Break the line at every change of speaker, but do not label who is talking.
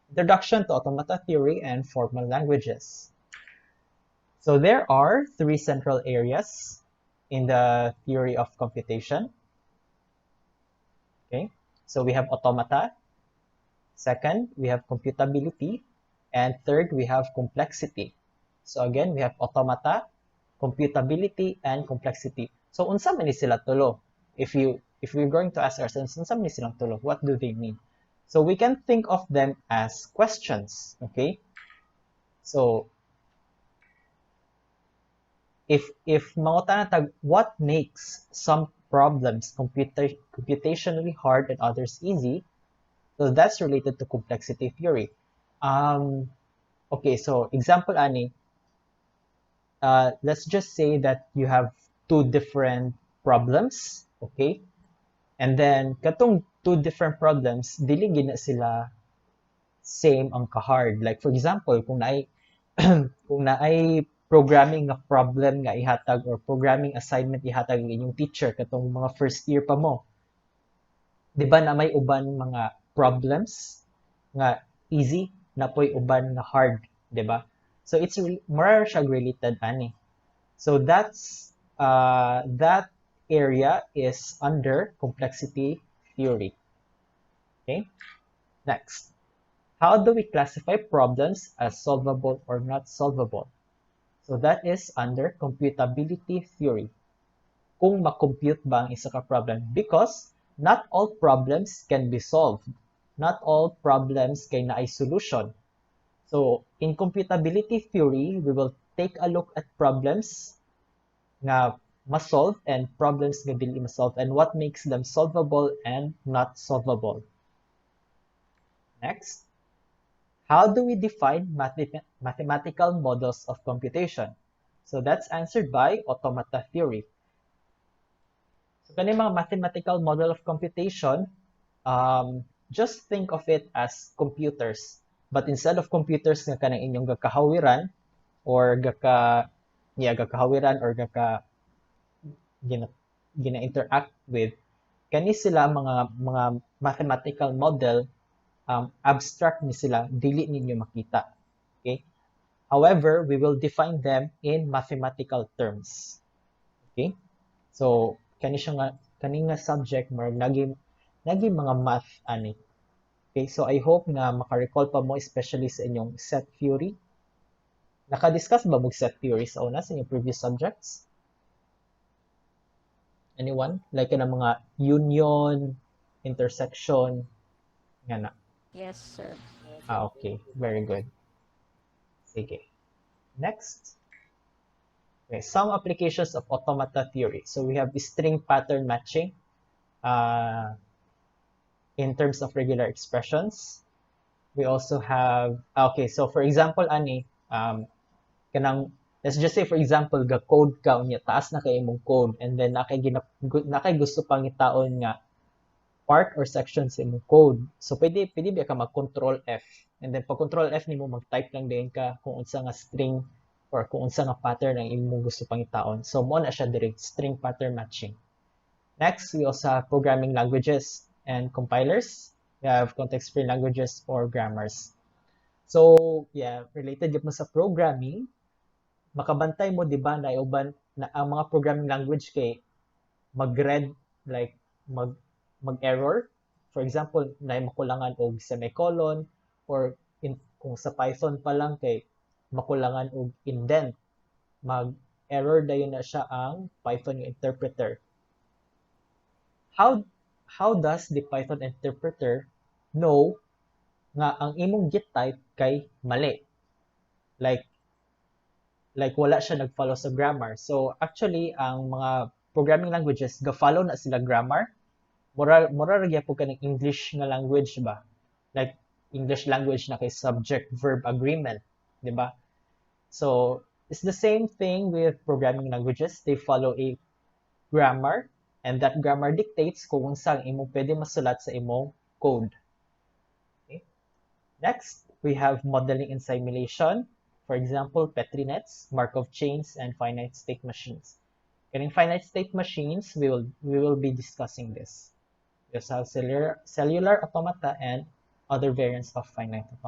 Introduction to Automata Theory and Formal Languages. So there are three central areas in the theory of computation. Okay, so we have automata. Second, we have computability. And third, we have complexity. So again, we have automata, computability, and complexity. So unsa man ni sila tulo? If we're going to ask ourselves, unsa man ni silang tulo? What do they mean? So we can think of them as questions. Okay? So if mangutan tag what makes some problems computationally hard and others easy, so that's related to complexity theory. Okay, so example ani, let's just say that you have two different problems, okay? And then katong two different problems, dili gina sila same ang ka-hard. Like for example, kung naay kung naay programming nga problem nga ihatag or programming assignment ihatag ng inyong teacher katong mga first year pa mo, di ba na may uban mga problems nga easy na po'y uban nga hard, di ba? So it's more siya related ani. So that area is under complexity theory. Okay? Next. How do we classify problems as solvable or not solvable? So that is under computability theory. Kung makompute ba ang isa ka problem? Because not all problems can be solved. Not all problems kay naay solution. So in computability theory, we will take a look at problems nga ma-solve and problems nga dili ma-solve and what makes them solvable and not solvable. Next. How do we define mathematical models of computation? So that's answered by automata theory. So kani mga mathematical model of computation, just think of it as computers. But instead of computers nga kanang inyong gakahawiran or gakahawiran or gina-interact with, kani sila mga mathematical model, abstract ni sila, dili ninyo makita. Okay? However, we will define them in mathematical terms. Okay? So, kani nga subject marag nagi mga math ani. Okay? So, I hope na maka-recall pa mo especially sa inyong set theory. Naka-discuss ba mo set theory sa una sa inyong previous subjects? Anyone? Like na mga union, intersection, nga na.
Yes, sir.
Okay. Very good. Sige. Next. Okay, some applications of automata theory. So we have string pattern matching in terms of regular expressions. We also have, okay, so for example, ani, let's just say for example, ga code ka, unya, taas na kay imong code, and then nakay gusto pang itaon nga part or section sa imong code. So pwede ba ka mag-control F, and then pag control F nimo mag-type lang din ka kung unsa nga string or kung unsa nga pattern ang imong gusto pang itaon. So mo na siya direct string pattern matching. Next, we also have programming languages and compilers. We have context-free languages or grammars. So, yeah, related yun mo sa programming, makabantay mo, di ba, na uban na ang mga programming language kay mag-red, like mag-error. For example, na makulangan og semicolon or kung sa Python pa lang kay makulangan og indent, mag-error dayon na siya ang Python interpreter. How does the Python interpreter know nga ang imong git type kay mali? Like wala siya nag-follow sa grammar. So actually ang mga programming languages ga-follow na sila grammar. Mura ra gyapon kanang English nga language ba? Like English language na kay subject verb agreement, di ba? So it's the same thing with programming languages. They follow a grammar, and that grammar dictates kung unsang imong pwede masulat sa imong code. Okay? Next, we have modeling and simulation. For example, Petri nets, Markov chains, and finite state machines. In finite state machines, we will be discussing this. We also have cellular automata and other variants of finite automata.